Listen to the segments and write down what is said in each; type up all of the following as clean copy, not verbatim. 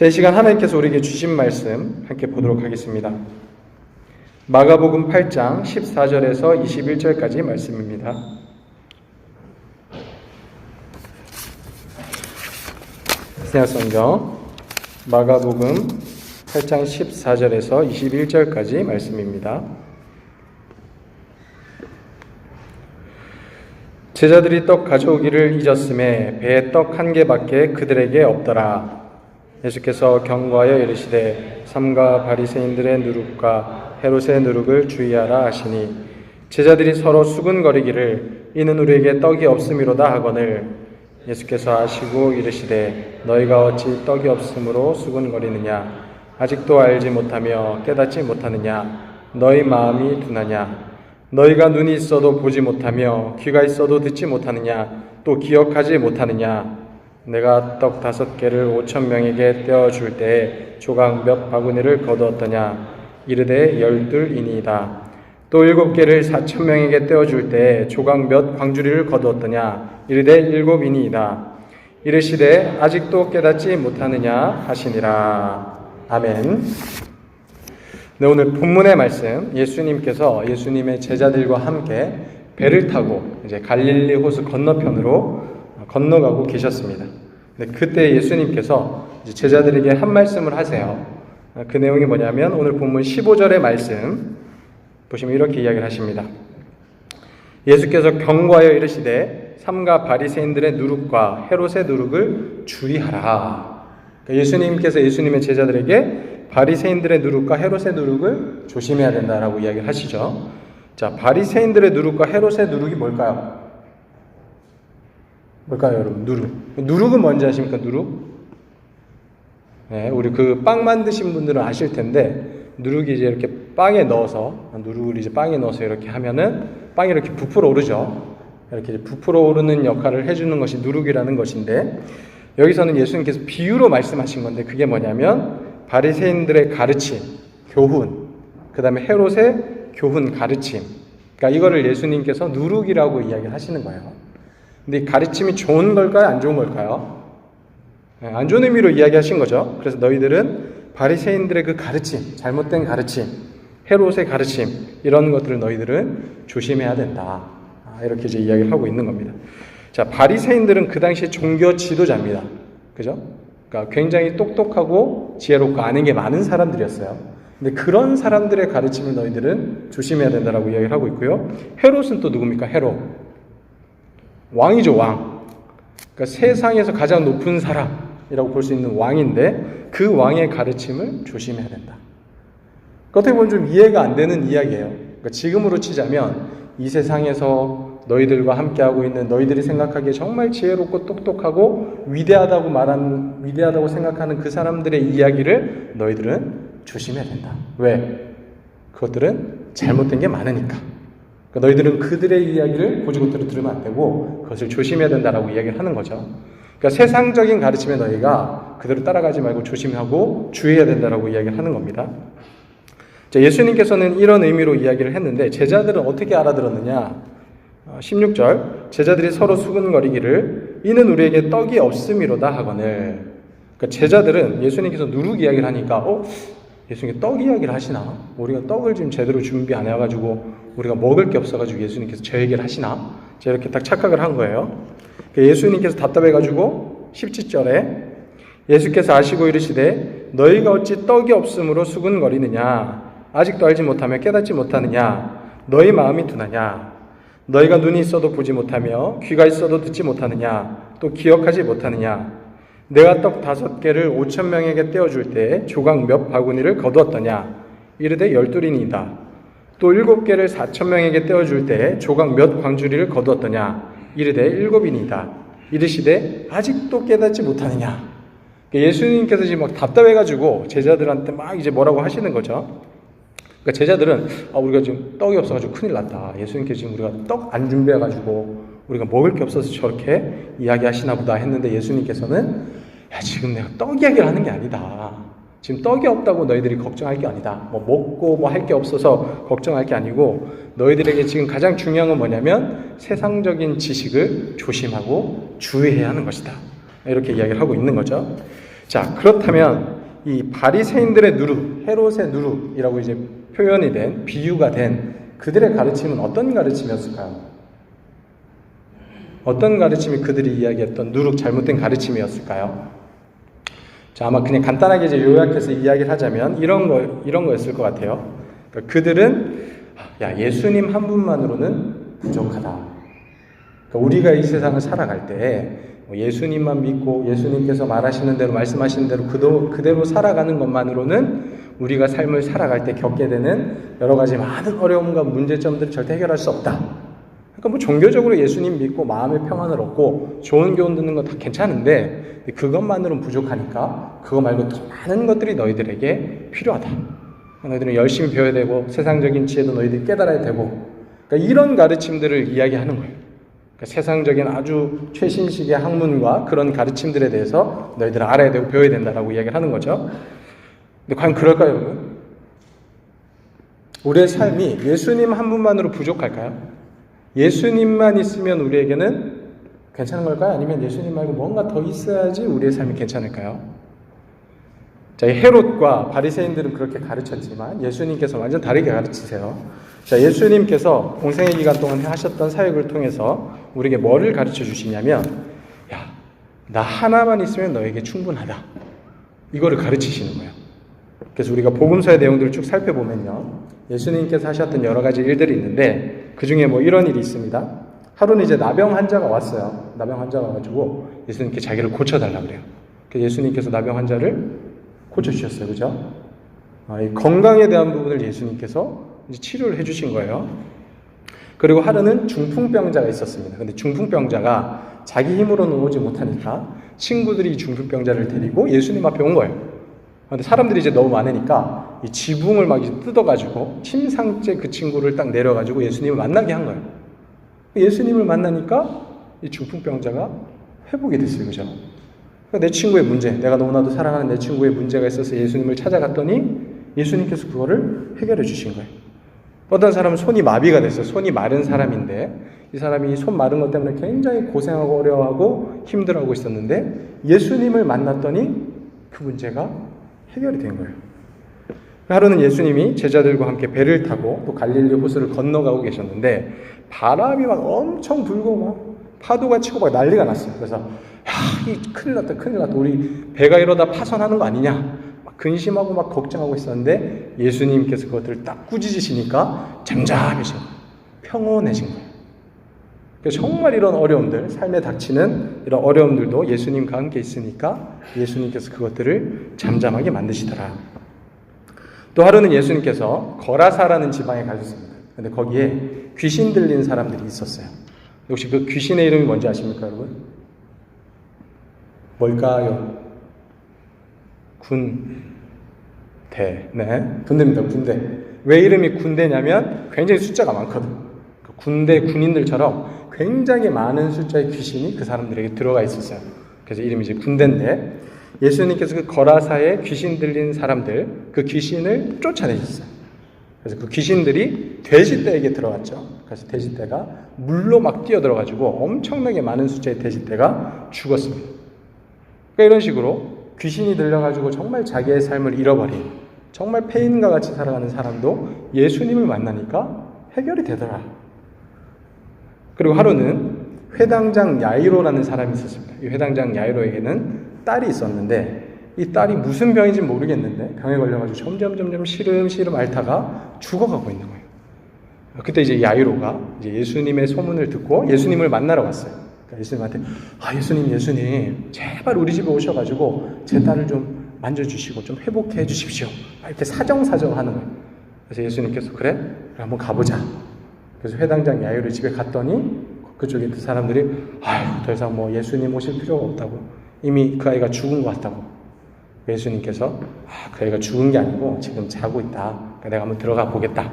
자, 이 시간 하나님께서 우리에게 주신 말씀 함께 보도록 하겠습니다. 마가복음 8장 14절에서 21절까지 말씀입니다. 신약성경 마가복음 8장 14절에서 21절까지 말씀입니다. 제자들이 떡 가져오기를 잊었음에 배에 떡 한 개밖에 그들에게 없더라. 예수께서 경고하여 이르시되 삼가 바리새인들의 누룩과 헤롯의 누룩을 주의하라 하시니 제자들이 서로 수군거리기를 이는 우리에게 떡이 없음이로다 하거늘 예수께서 아시고 이르시되 너희가 어찌 떡이 없음으로 수군거리느냐 아직도 알지 못하며 깨닫지 못하느냐 너희 마음이 둔하냐 너희가 눈이 있어도 보지 못하며 귀가 있어도 듣지 못하느냐 또 기억하지 못하느냐 내가 떡 5개를 5,000명에게 떼어줄 때에 조각 몇 바구니를 거두었더냐 이르되 12이니이다. 또 7개를 4,000명에게 떼어줄 때에 조각 몇 광주리를 거두었더냐 이르되 7이니이다. 이르시되 아직도 깨닫지 못하느냐 하시니라. 아멘. 네, 오늘 본문의 말씀, 예수님께서 예수님의 제자들과 함께 배를 타고 이제 갈릴리 호수 건너편으로 건너가고 계셨습니다. 그때 예수님께서 이제 제자들에게 한 말씀을 하세요. 그 내용이 뭐냐면 오늘 본문 15절의 말씀 보시면 이렇게 이야기를 하십니다. 예수께서 경고하여 이르시되 삼가 바리새인들의 누룩과 헤롯의 누룩을 주의하라. 그러니까 예수님께서 예수님의 제자들에게 바리새인들의 누룩과 헤롯의 누룩을 조심해야 된다라고 이야기를 하시죠. 자, 바리새인들의 누룩과 헤롯의 누룩이 뭘까요? 뭘까요, 여러분? 누룩은 뭔지 아십니까? 누룩? 네, 우리 그 빵 만드신 분들은 아실 텐데 누룩이 이제 이렇게 빵에 넣어서 누룩을 이제 빵에 넣어서 이렇게 하면은 빵이 이렇게 부풀어 오르죠. 이렇게 부풀어 오르는 역할을 해주는 것이 누룩이라는 것인데 여기서는 예수님께서 비유로 말씀하신 건데 그게 뭐냐면 바리새인들의 가르침, 교훈, 그 다음에 헤롯의 교훈, 가르침. 그러니까 이거를 예수님께서 누룩이라고 이야기를 하시는 거예요. 근데 이 가르침이 좋은 걸까요? 안 좋은 걸까요? 안 좋은 의미로 이야기하신 거죠. 그래서 너희들은 바리새인들의 그 가르침, 잘못된 가르침, 헤롯의 가르침 이런 것들을 너희들은 조심해야 된다. 이렇게 이제 이야기를 하고 있는 겁니다. 자, 바리새인들은 그 당시에 종교 지도자입니다. 그죠? 그러니까 굉장히 똑똑하고 지혜롭고 아는 게 많은 사람들이었어요. 근데 그런 사람들의 가르침을 너희들은 조심해야 된다라고 이야기를 하고 있고요. 헤롯은 또 누굽니까? 헤롯. 왕이죠, 왕. 그러니까 세상에서 가장 높은 사람이라고 볼 수 있는 왕인데 그 왕의 가르침을 조심해야 된다. 어떻게 보면 좀 이해가 안 되는 이야기예요. 그러니까 지금으로 치자면 이 세상에서 너희들과 함께하고 있는 너희들이 생각하기에 정말 지혜롭고 똑똑하고 위대하다고 생각하는 그 사람들의 이야기를 너희들은 조심해야 된다. 왜? 그것들은 잘못된 게 많으니까. 그러니까 너희들은 그들의 이야기를 고지고대로 들으면 안 되고 그것을 조심해야 된다라고 이야기를 하는 거죠. 그러니까 세상적인 가르침에 너희가 그대로 따라가지 말고 조심하고 주의해야 된다라고 이야기를 하는 겁니다. 자, 예수님께서는 이런 의미로 이야기를 했는데 제자들은 어떻게 알아들었느냐? 16절 제자들이 서로 수군거리기를 이는 우리에게 떡이 없음이로다 하거늘. 그러니까 제자들은 예수님께서 누룩 이야기를 하니까 예수님께 떡 이야기를 하시나? 우리가 떡을 지금 제대로 준비 안 해가지고 우리가 먹을 게 없어가지고 예수님께서 저 얘기를 하시나? 제가 이렇게 딱 착각을 한 거예요. 예수님께서 답답해가지고 17절에 예수께서 아시고 이르시되 너희가 어찌 떡이 없음으로 수군거리느냐 아직도 알지 못하며 깨닫지 못하느냐 너희 마음이 둔하냐 너희가 눈이 있어도 보지 못하며 귀가 있어도 듣지 못하느냐 또 기억하지 못하느냐 내가 떡 5개를 5,000명에게 떼어줄 때 조각 몇 바구니를 거두었더냐 이르되 12이니이다. 또 7개를 4,000명에게 떼어줄 때 조각 몇 광주리를 거두었더냐 이르되 7이니이다. 이르시되 아직도 깨닫지 못하느냐. 예수님께서 지금 막 답답해가지고 제자들한테 막 이제 뭐라고 하시는 거죠. 그러니까 제자들은 우리가 지금 떡이 없어가지고 큰일 났다. 예수님께서 지금 우리가 떡 안 준비해가지고 우리가 먹을 게 없어서 저렇게 이야기하시나 보다 했는데 예수님께서는 지금 내가 떡 이야기를 하는 게 아니다. 지금 떡이 없다고 너희들이 걱정할 게 아니다. 먹고 할 게 없어서 걱정할 게 아니고 너희들에게 지금 가장 중요한 건 뭐냐면 세상적인 지식을 조심하고 주의해야 하는 것이다. 이렇게 이야기를 하고 있는 거죠. 자, 그렇다면 이 바리새인들의 누룩, 헤롯의 누룩이라고 이제 표현이 된, 비유가 된 그들의 가르침은 어떤 가르침이었을까요? 어떤 가르침이 그들이 이야기했던 누룩, 잘못된 가르침이었을까요? 자, 아마 그냥 간단하게 이제 요약해서 이야기를 하자면 이런 거였을 것 같아요. 그러니까 그들은 예수님 한 분만으로는 부족하다. 그러니까 우리가 이 세상을 살아갈 때 예수님만 믿고 예수님께서 말하시는 대로 말씀하시는 대로 그대로 살아가는 것만으로는 우리가 삶을 살아갈 때 겪게 되는 여러 가지 많은 어려움과 문제점들을 절대 해결할 수 없다. 그러니까 뭐 종교적으로 예수님 믿고 마음의 평안을 얻고 좋은 교훈 듣는 건 다 괜찮은데 그것만으로는 부족하니까 그거 말고 더 많은 것들이 너희들에게 필요하다. 너희들은 열심히 배워야 되고 세상적인 지혜도 너희들이 깨달아야 되고, 그러니까 이런 가르침들을 이야기하는 거예요. 그러니까 세상적인 아주 최신식의 학문과 그런 가르침들에 대해서 너희들은 알아야 되고 배워야 된다라고 이야기를 하는 거죠. 근데 과연 그럴까요, 여러분? 우리의 삶이 예수님 한 분만으로 부족할까요? 예수님만 있으면 우리에게는 괜찮은 걸까요? 아니면 예수님 말고 뭔가 더 있어야지 우리의 삶이 괜찮을까요? 자, 헤롯과 바리새인들은 그렇게 가르쳤지만 예수님께서 완전 다르게 가르치세요. 자, 예수님께서 공생의 기간 동안 하셨던 사역을 통해서 우리에게 뭐를 가르쳐 주시냐면, 나 하나만 있으면 너에게 충분하다. 이거를 가르치시는 거예요. 그래서 우리가 복음서의 내용들을 쭉 살펴보면요, 예수님께서 하셨던 여러 가지 일들이 있는데 그 중에 뭐 이런 일이 있습니다. 하루는 이제 나병 환자가 왔어요. 나병 환자가 와가지고 예수님께 자기를 고쳐달라고 그래요. 그래서 예수님께서 나병 환자를 고쳐주셨어요. 그죠? 이 건강에 대한 부분을 예수님께서 이제 치료를 해주신 거예요. 그리고 하루는 중풍병자가 있었습니다. 근데 중풍병자가 자기 힘으로는 오지 못하니까 친구들이 중풍병자를 데리고 예수님 앞에 온 거예요. 근데 사람들이 이제 너무 많으니까 이 지붕을 막 이제 뜯어가지고 침상째 그 친구를 딱 내려가지고 예수님을 만나게 한 거예요. 예수님을 만나니까 이 중풍병자가 회복이 됐어요. 그죠? 내 친구의 문제, 내가 너무나도 사랑하는 내 친구의 문제가 있어서 예수님을 찾아갔더니 예수님께서 그거를 해결해 주신 거예요. 어떤 사람은 손이 마비가 됐어요. 손이 마른 사람인데 이 사람이 손 마른 것 때문에 굉장히 고생하고 어려워하고 힘들어하고 있었는데 예수님을 만났더니 그 문제가 해결이 된 거예요. 하루는 예수님이 제자들과 함께 배를 타고 또 갈릴리 호수를 건너가고 계셨는데 바람이 막 엄청 불고 막 파도가 치고 막 난리가 났어요. 그래서 큰일 났다. 우리 배가 이러다 파손하는 거 아니냐. 막 근심하고 막 걱정하고 있었는데 예수님께서 그것들을 딱 꾸짖으시니까 잠잠해진 거예요. 평온해진 거예요. 그래서 정말 이런 어려움들, 삶에 닥치는 이런 어려움들도 예수님과 함께 있으니까 예수님께서 그것들을 잠잠하게 만드시더라. 또 하루는 예수님께서 거라사라는 지방에 가셨습니다. 근데 거기에 귀신 들린 사람들이 있었어요. 혹시 그 귀신의 이름이 뭔지 아십니까, 여러분? 뭘까요? 군대. 네, 군대입니다. 군대. 왜 이름이 군대냐면 굉장히 숫자가 많거든. 군대 군인들처럼 굉장히 많은 숫자의 귀신이 그 사람들에게 들어가 있었어요. 그래서 이름이 이제 군대인데 예수님께서 그 거라사에 귀신 들린 사람들, 그 귀신을 쫓아내셨어요. 그래서 그 귀신들이 돼지떼에게 들어갔죠. 그래서 돼지떼가 물로 막 뛰어들어가지고 엄청나게 많은 숫자의 돼지떼가 죽었습니다. 그러니까 이런 식으로 귀신이 들려가지고 정말 자기의 삶을 잃어버린, 정말 폐인과 같이 살아가는 사람도 예수님을 만나니까 해결이 되더라. 그리고 하루는 회당장 야이로라는 사람이 있었습니다. 이 회당장 야이로에게는 딸이 있었는데 이 딸이 무슨 병인지 모르겠는데 병에 걸려가지고 점점 시름시름 앓다가 죽어가고 있는 거예요. 그때 이제 야이로가 이제 예수님의 소문을 듣고 예수님을 만나러 갔어요. 그러니까 예수님한테 예수님 제발 우리 집에 오셔가지고 제 딸을 좀 만져주시고 좀 회복해 주십시오. 이렇게 사정사정 하는 거예요. 그래서 예수님께서 그래 한번 가보자. 그래서 회당장 야이로 집에 갔더니 그쪽에 그 사람들이 더 이상 뭐 예수님 오실 필요가 없다고, 이미 그 아이가 죽은 것 같다고. 예수님께서 그 아이가 죽은 게 아니고 지금 자고 있다. 그러니까 내가 한번 들어가 보겠다.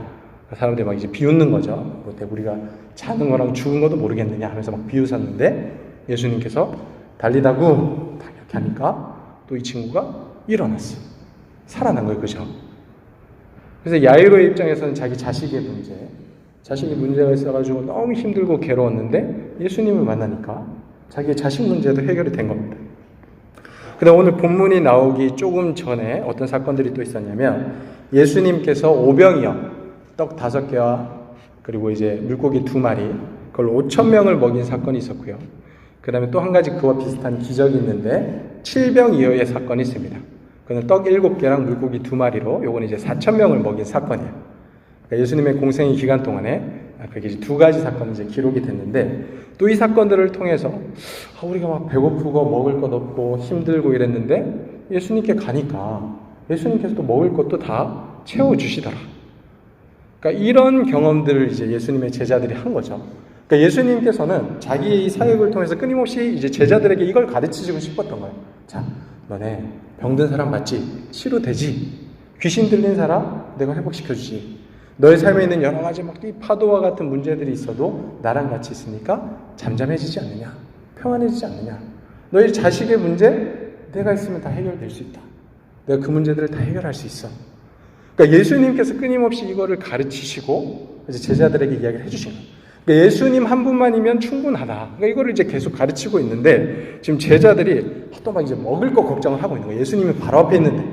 사람들이 막 이제 비웃는 거죠. 우리가 자는 거랑 죽은 것도 모르겠느냐 하면서 막 비웃었는데 예수님께서 달리다구 딱 이렇게 하니까 또 이 친구가 일어났어요. 살아난 거예요. 그죠? 그래서 야이로의 입장에서는 자기 자식의 문제가 있어가지고 너무 힘들고 괴로웠는데 예수님을 만나니까 자기의 자식 문제도 해결이 된 겁니다. 근데 오늘 본문이 나오기 조금 전에 어떤 사건들이 또 있었냐면 예수님께서 오병이어 떡 5개와 그리고 이제 물고기 2마리 그걸 5,000명을 먹인 사건이 있었고요. 그 다음에 또 한 가지 그와 비슷한 기적이 있는데 7병이어의 사건이 있습니다. 그는 떡 7개랑 물고기 2마리로 요건 이제 4,000명을 먹인 사건이에요. 그러니까 예수님의 공생의 기간 동안에 그게 이제 2가지 사건이 이제 기록이 됐는데 또 이 사건들을 통해서 우리가 막 배고프고 먹을 것 없고 힘들고 이랬는데 예수님께 가니까 예수님께서 또 먹을 것도 다 채워주시더라. 그러니까 이런 경험들을 이제 예수님의 제자들이 한 거죠. 그러니까 예수님께서는 자기의 이 사역을 통해서 끊임없이 이제 제자들에게 이걸 가르치시고 싶었던 거예요. 자, 너네 병든 사람 맞지? 치료되지? 귀신 들린 사람 내가 회복시켜주지. 너의 삶에 있는 여러 가지 막 이 파도와 같은 문제들이 있어도 나랑 같이 있으니까 잠잠해지지 않느냐? 평안해지지 않느냐? 너의 자식의 문제 내가 있으면 다 해결될 수 있다. 내가 그 문제들을 다 해결할 수 있어. 그러니까 예수님께서 끊임없이 이거를 가르치시고 이제 제자들에게 이야기를 해주신 거예요. 그러니까 예수님 한 분만이면 충분하다. 그러니까 이거를 이제 계속 가르치고 있는데 지금 제자들이 또 막 이제 먹을 거 걱정을 하고 있는 거예요. 예수님이 바로 앞에 있는데.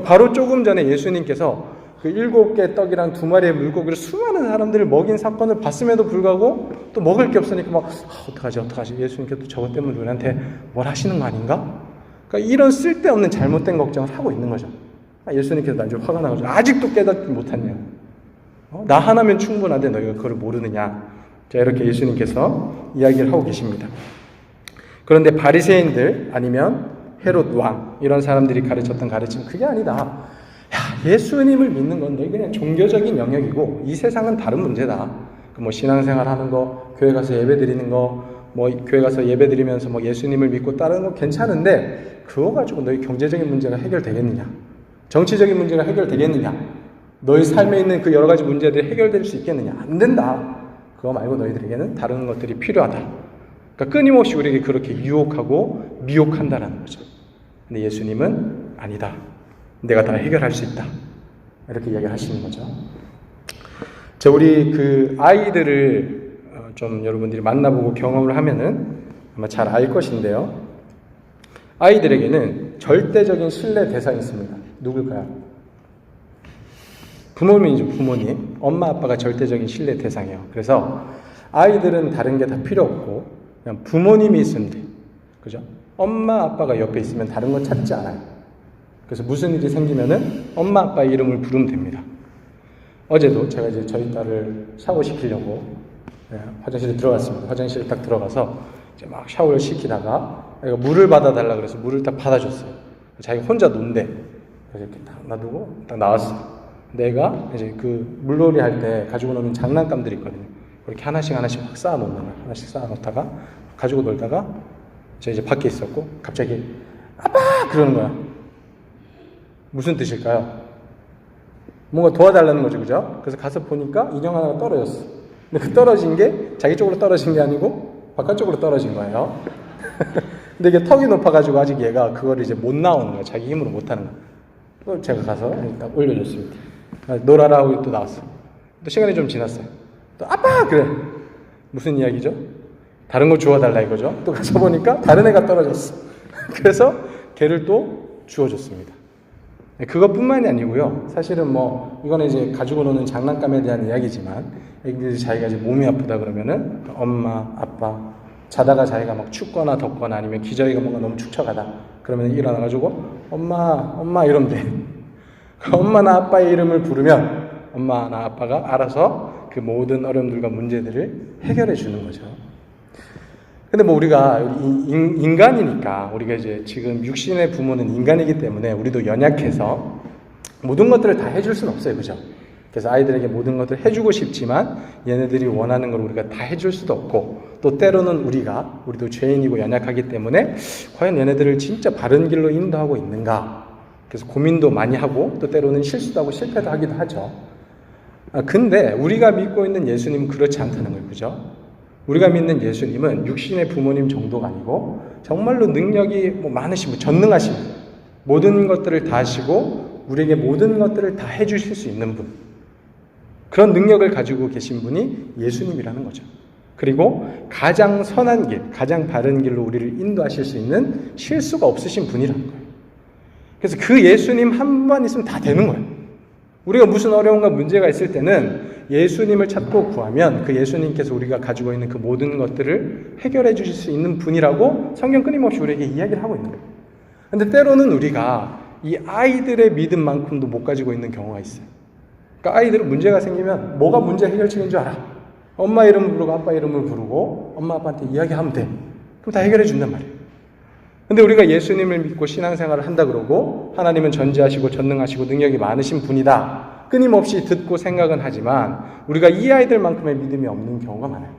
바로 조금 전에 예수님께서 그 7개 떡이랑 2마리의 물고기를 수많은 사람들을 먹인 사건을 봤음에도 불구하고 또 먹을 게 없으니까 막 어떡하지 예수님께서 또 저것 때문에 우리한테 뭘 하시는 거 아닌가? 그러니까 이런 쓸데없는 잘못된 걱정을 하고 있는 거죠. 예수님께서 나중에 화가 나가지고 아직도 깨닫지 못했냐? 나 하나면 충분한데 너희가 그걸 모르느냐? 자, 이렇게 예수님께서 이야기를 하고 계십니다. 그런데 바리새인들 아니면 헤롯 왕 이런 사람들이 가르쳤던 가르침 그게 아니다. 예수님을 믿는 건 너희 그냥 종교적인 영역이고 이 세상은 다른 문제다. 뭐 신앙생활 하는 거, 교회 가서 예배 드리는 거, 뭐 교회 가서 예배 드리면서 뭐 예수님을 믿고 따르는 거 괜찮은데 그거 가지고 너희 경제적인 문제가 해결되겠느냐? 정치적인 문제가 해결되겠느냐? 너희 삶에 있는 그 여러 가지 문제들이 해결될 수 있겠느냐? 안 된다. 그거 말고 너희들에게는 다른 것들이 필요하다. 그러니까 끊임없이 우리에게 그렇게 유혹하고 미혹한다라는 거죠. 근데 예수님은 아니다. 내가 다 해결할 수 있다. 이렇게 이야기를 하시는 거죠. 자, 우리 그 아이들을 좀 여러분들이 만나보고 경험을 하면은 아마 잘 알 것인데요. 아이들에게는 절대적인 신뢰 대상이 있습니다. 누굴까요? 부모님이죠, 부모님. 엄마, 아빠가 절대적인 신뢰 대상이에요. 그래서 아이들은 다른 게 다 필요 없고 그냥 부모님이 있으면 돼. 그죠? 엄마, 아빠가 옆에 있으면 다른 건 찾지 않아요. 그래서 무슨 일이 생기면은 엄마, 아빠의 이름을 부르면 됩니다. 어제도 제가 이제 저희 딸을 샤워시키려고 화장실에 들어갔습니다. 화장실에 딱 들어가서 이제 막 샤워를 시키다가 물을 받아달라 그래서 물을 딱 받아줬어요. 자기가 혼자 논대. 그래서 이렇게 딱 놔두고 딱 나왔어. 내가 이제 그 물놀이 할 때 가지고 노는 장난감들이 있거든요. 그렇게 하나씩 확 쌓아놓는 거야. 하나씩 쌓아놓다가 가지고 놀다가 제가 이제 밖에 있었고 갑자기 아빠! 그러는 거야. 무슨 뜻일까요? 뭔가 도와달라는 거죠, 그죠? 그래서 가서 보니까 인형 하나가 떨어졌어. 근데 그 떨어진 게 자기 쪽으로 떨어진 게 아니고 바깥쪽으로 떨어진 거예요. 근데 이게 턱이 높아가지고 아직 얘가 그거를 이제 못 나오는 거야. 자기 힘으로 못 하는 거야. 또 제가 가서 딱 올려줬습니다. 놀아라 하고 또 나왔어. 또 시간이 좀 지났어요. 또 아빠! 그래. 무슨 이야기죠? 다른 거 주워달라 이거죠. 또 가서 보니까 다른 애가 떨어졌어. 그래서 걔를 또 주워줬습니다. 그것뿐만이 아니고요. 사실은 뭐 이거는 이제 가지고 노는 장난감에 대한 이야기지만 애기들이 자기가 이제 몸이 아프다 그러면은 엄마, 아빠 자다가 자기가 막 춥거나 덥거나 아니면 기저귀가 뭔가 너무 축척하다 그러면 일어나가지고 엄마 이러면 돼. 엄마나 아빠의 이름을 부르면 엄마나 아빠가 알아서 그 모든 어려움들과 문제들을 해결해 주는 거죠. 근데 뭐 우리가 인간이니까 우리가 이제 지금 육신의 부모는 인간이기 때문에 우리도 연약해서 모든 것들을 다 해줄 수는 없어요. 그죠? 그래서 아이들에게 모든 것들을 해주고 싶지만 얘네들이 원하는 걸 우리가 다 해줄 수도 없고 또 때로는 우리도 죄인이고 연약하기 때문에 과연 얘네들을 진짜 바른 길로 인도하고 있는가? 그래서 고민도 많이 하고 또 때로는 실수도 하고 실패도 하기도 하죠. 근데 우리가 믿고 있는 예수님은 그렇지 않다는 거예요. 그죠? 우리가 믿는 예수님은 육신의 부모님 정도가 아니고 정말로 능력이 많으시고 전능하신 분, 모든 것들을 다 하시고 우리에게 모든 것들을 다 해주실 수 있는 분, 그런 능력을 가지고 계신 분이 예수님이라는 거죠. 그리고 가장 선한 길, 가장 바른 길로 우리를 인도하실 수 있는 실수가 없으신 분이라는 거예요. 그래서 그 예수님 한 번 있으면 다 되는 거예요. 우리가 무슨 어려움과 문제가 있을 때는 예수님을 찾고 구하면 그 예수님께서 우리가 가지고 있는 그 모든 것들을 해결해 주실 수 있는 분이라고 성경 끊임없이 우리에게 이야기를 하고 있는 거예요. 근데 때로는 우리가 이 아이들의 믿음만큼도 못 가지고 있는 경우가 있어요. 그러니까 아이들은 문제가 생기면 뭐가 문제 해결책인 줄 알아. 엄마 이름을 부르고 아빠 이름을 부르고 엄마 아빠한테 이야기하면 돼. 그럼 다 해결해 준단 말이에요. 근데 우리가 예수님을 믿고 신앙생활을 한다 그러고 하나님은 전지하시고 전능하시고 능력이 많으신 분이다. 끊임없이 듣고 생각은 하지만 우리가 이 아이들만큼의 믿음이 없는 경우가 많아요.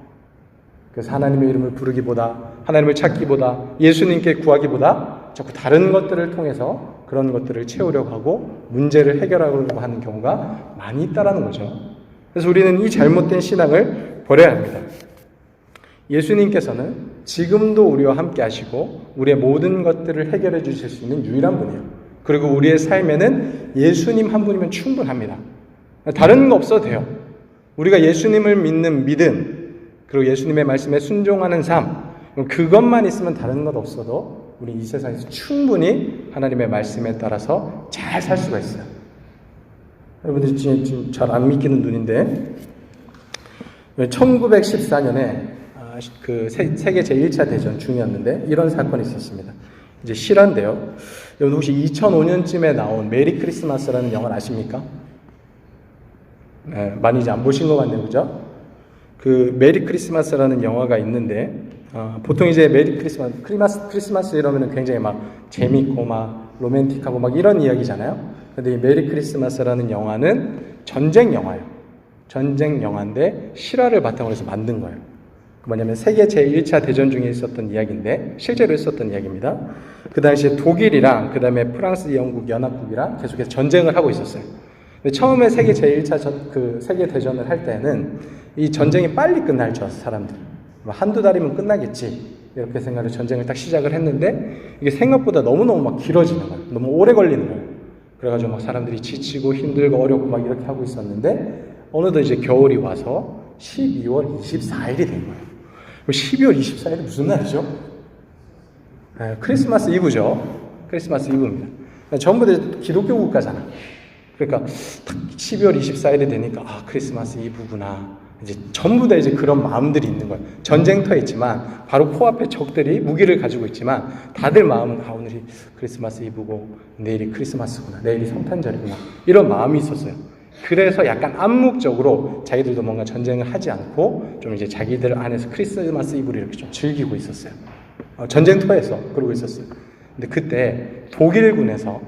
그래서 하나님의 이름을 부르기보다 하나님을 찾기보다 예수님께 구하기보다 자꾸 다른 것들을 통해서 그런 것들을 채우려고 하고 문제를 해결하려고 하는 경우가 많이 있다라는 거죠. 그래서 우리는 이 잘못된 신앙을 버려야 합니다. 예수님께서는 지금도 우리와 함께 하시고 우리의 모든 것들을 해결해 주실 수 있는 유일한 분이에요. 그리고 우리의 삶에는 예수님 한 분이면 충분합니다. 다른 거 없어도 돼요. 우리가 예수님을 믿는 믿음, 그리고 예수님의 말씀에 순종하는 삶, 그것만 있으면 다른 것 없어도 우리 이 세상에서 충분히 하나님의 말씀에 따라서 잘 살 수가 있어요. 여러분들 지금 잘 안 믿기는 눈인데 1914년에 그 세계 제1차 대전 중이었는데 이런 사건이 있었습니다. 이제 실화인데요. 여러분 혹시 2005년쯤에 나온 메리 크리스마스라는 영화를 아십니까? 네, 많이 이제 안 보신 것 같네요, 그죠? 그 메리 크리스마스라는 영화가 있는데 보통 이제 메리 크리스마스 이러면은 굉장히 막 재밌고 막 로맨틱하고 막 이런 이야기잖아요. 근데 이 메리 크리스마스라는 영화는 전쟁 영화예요. 전쟁 영화인데 실화를 바탕으로 해서 만든 거예요. 뭐냐면 세계 제1차 대전 중에 있었던 이야기인데 실제로 있었던 이야기입니다. 그 당시에 독일이랑 그 다음에 프랑스, 영국, 연합국이랑 계속해서 전쟁을 하고 있었어요. 근데 처음에 세계 제1차 세계 대전을 할 때는 이 전쟁이 빨리 끝날 줄 알았어, 사람들이. 한두 달이면 끝나겠지. 이렇게 생각을 전쟁을 딱 시작을 했는데 이게 생각보다 너무너무 막 길어지는 거예요. 너무 오래 걸리는 거예요. 그래가지고 막 사람들이 지치고 힘들고 어렵고 막 이렇게 하고 있었는데 어느덧 이제 겨울이 와서 12월 24일이 된 거예요. 12월 24일이 무슨 날이죠? 네, 크리스마스 이브죠. 크리스마스 이브입니다. 전부 다 기독교 국가잖아. 그러니까 12월 24일이 되니까 크리스마스 이브구나. 이제 전부 다 이제 그런 마음들이 있는 거예요. 전쟁터에 있지만 바로 코앞에 적들이 무기를 가지고 있지만 다들 마음은 오늘이 크리스마스 이브고 내일이 크리스마스구나. 내일이 성탄절이구나. 이런 마음이 있었어요. 그래서 약간 암묵적으로 자기들도 뭔가 전쟁을 하지 않고 좀 이제 자기들 안에서 크리스마스 이브를 이렇게 좀 즐기고 있었어요. 전쟁터에서 그러고 있었어요. 근데 그때 독일군에서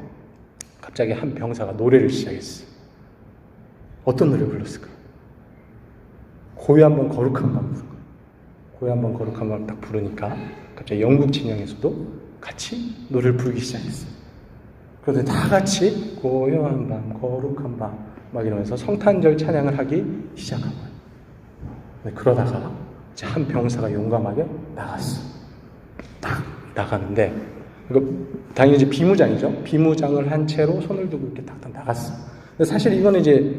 갑자기 한 병사가 노래를 시작했어요. 어떤 노래를 불렀을까요? 고요 한번 거룩한 밤 부른 거예요. 고요 한번 거룩한 밤 딱 부르니까 갑자기 영국 진영에서도 같이 노래를 부르기 시작했어요. 그런데 다 같이 고요한 밤, 거룩한 밤 막 이러면서 성탄절 찬양을 하기 시작한 거예요. 그러다가 이제 한 병사가 용감하게 나갔어. 딱 나가는데 당연히 이제 비무장이죠. 비무장을 한 채로 손을 두고 이렇게 딱 나갔어. 근데 사실 이거는 이제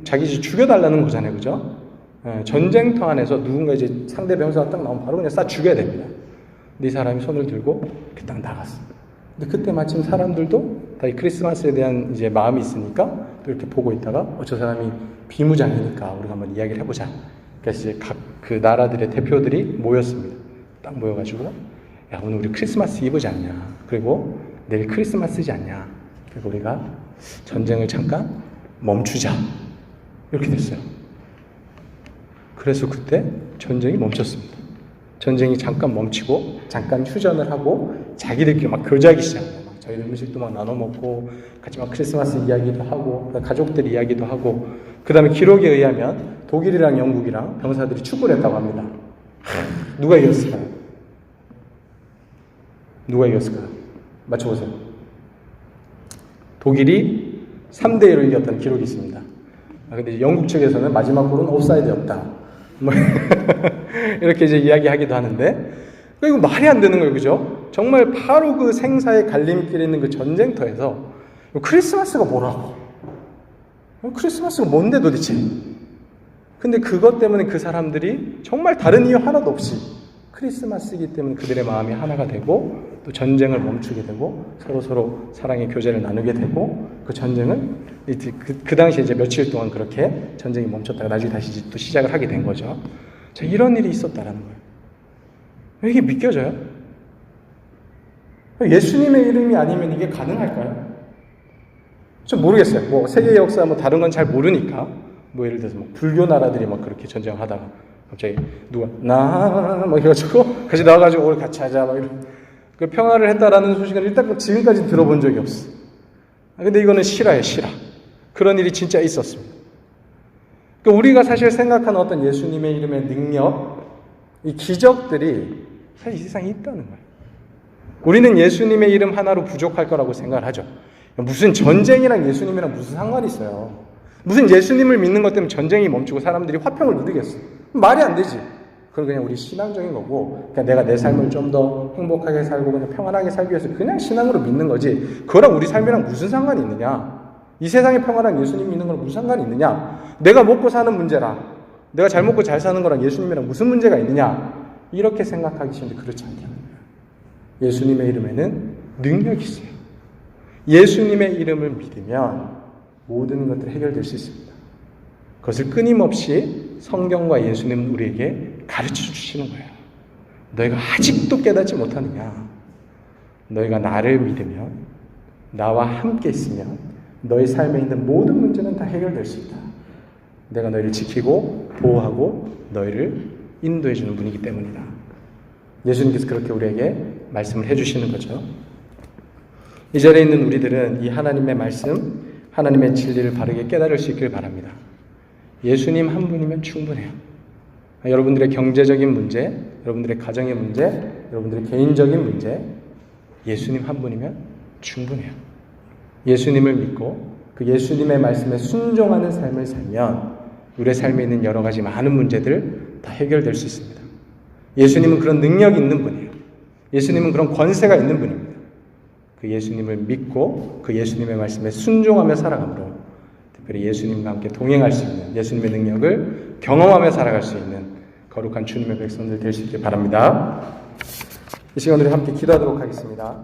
자기 이제 죽여달라는 거잖아요, 그죠? 전쟁터 안에서 누군가 이제 상대 병사가 딱 나오면 바로 그냥 쏴 죽여야 됩니다. 근데 이 사람이 손을 들고 이렇게 딱 나갔어. 근데 그때 마침 사람들도 다 이 크리스마스에 대한 이제 마음이 있으니까 또 이렇게 보고 있다가 저 사람이 비무장이니까 우리가 한번 이야기를 해보자. 그래서 이제 각 그 나라들의 대표들이 모였습니다. 딱 모여가지고 야, 오늘 우리 크리스마스 이브지 않냐? 그리고 내일 크리스마스지 않냐? 그리고 우리가 전쟁을 잠깐 멈추자. 이렇게 됐어요. 그래서 그때 전쟁이 멈췄습니다. 전쟁이 잠깐 멈추고 잠깐 휴전을 하고 자기들끼리 막 교제하기 시작해요. 저희들 음식도 막 나눠 먹고 같이 막 크리스마스 이야기도 하고 가족들 이야기도 하고 그 다음에 기록에 의하면 독일이랑 영국이랑 병사들이 축구를 했다고 합니다. 누가 이겼을까요? 누가 이겼을까요? 맞춰보세요. 독일이 3대1로 이겼다는 기록이 있습니다. 근데 영국 측에서는 마지막 골은 옵사이드였다. 뭐 이렇게 이제 이야기하기도 하는데 이거 말이 안 되는 거예요, 그죠? 정말 바로 그 생사의 갈림길에 있는 그 전쟁터에서 크리스마스가 뭐라고? 크리스마스가 뭔데 도대체? 근데 그것 때문에 그 사람들이 정말 다른 이유 하나도 없이 크리스마스이기 때문에 그들의 마음이 하나가 되고 또 전쟁을 멈추게 되고 서로 사랑의 교제를 나누게 되고 그 전쟁은 그 당시에 이제 며칠 동안 그렇게 전쟁이 멈췄다가 나중에 다시 또 시작을 하게 된 거죠. 자, 이런 일이 있었다라는 거예요. 이게 믿겨져요? 예수님의 이름이 아니면 이게 가능할까요? 좀 모르겠어요. 뭐 세계 역사 뭐 다른 건 잘 모르니까 뭐 예를 들어서 뭐 불교 나라들이 막 그렇게 전쟁을 하다가 갑자기 누가 막 이래가지고 같이 나와가지고 우리 같이 하자 막 이런 그 평화를 했다라는 소식은 일단 지금까지 들어본 적이 없어. 근데 이거는 실화예요, 실화. 그런 일이 진짜 있었습니다. 그러니까 우리가 사실 생각하는 어떤 예수님의 이름의 능력, 이 기적들이 사실 이 세상에 있다는 거예요. 우리는 예수님의 이름 하나로 부족할 거라고 생각을 하죠. 무슨 전쟁이랑 예수님이랑 무슨 상관이 있어요. 무슨 예수님을 믿는 것 때문에 전쟁이 멈추고 사람들이 화평을 누리겠어. 말이 안 되지. 그건 그냥 우리 신앙적인 거고, 그냥 내가 내 삶을 좀 더 행복하게 살고 그냥 평안하게 살기 위해서 그냥 신앙으로 믿는 거지. 그거랑 우리 삶이랑 무슨 상관이 있느냐? 이 세상의 평화랑 예수님 믿는 거랑 무슨 상관이 있느냐? 내가 먹고 사는 문제랑 내가 잘 먹고 잘 사는 거랑 예수님이랑 무슨 문제가 있느냐? 이렇게 생각하기 쉬운데 그렇지 않다는 거예요. 예수님의 이름에는 능력이 있어요. 예수님의 이름을 믿으면 모든 것들이 해결될 수 있습니다. 그것을 끊임없이 성경과 예수님은 우리에게 가르쳐 주시는 거예요. 너희가 아직도 깨닫지 못하느냐? 너희가 나를 믿으면, 나와 함께 있으면 너희 삶에 있는 모든 문제는 다 해결될 수 있다. 내가 너희를 지키고 보호하고 너희를 인도해 주는 분이기 때문이다. 예수님께서 그렇게 우리에게 말씀을 해주시는 거죠. 이 자리에 있는 우리들은 이 하나님의 말씀, 하나님의 진리를 바르게 깨달을 수 있길 바랍니다. 예수님 한 분이면 충분해요. 여러분들의 경제적인 문제, 여러분들의 가정의 문제, 여러분들의 개인적인 문제, 예수님 한 분이면 충분해요. 예수님을 믿고 그 예수님의 말씀에 순종하는 삶을 살면 우리의 삶에 있는 여러 가지 많은 문제들 다 해결될 수 있습니다. 예수님은 그런 능력이 있는 분이에요. 예수님은 그런 권세가 있는 분입니다. 그 예수님을 믿고 그 예수님의 말씀에 순종하며 살아감으로 특별히 예수님과 함께 동행할 수 있는 예수님의 능력을 경험하며 살아갈 수 있는 거룩한 주님의 백성들 될 수 있길 바랍니다. 이 시간 우리 함께 기도하도록 하겠습니다.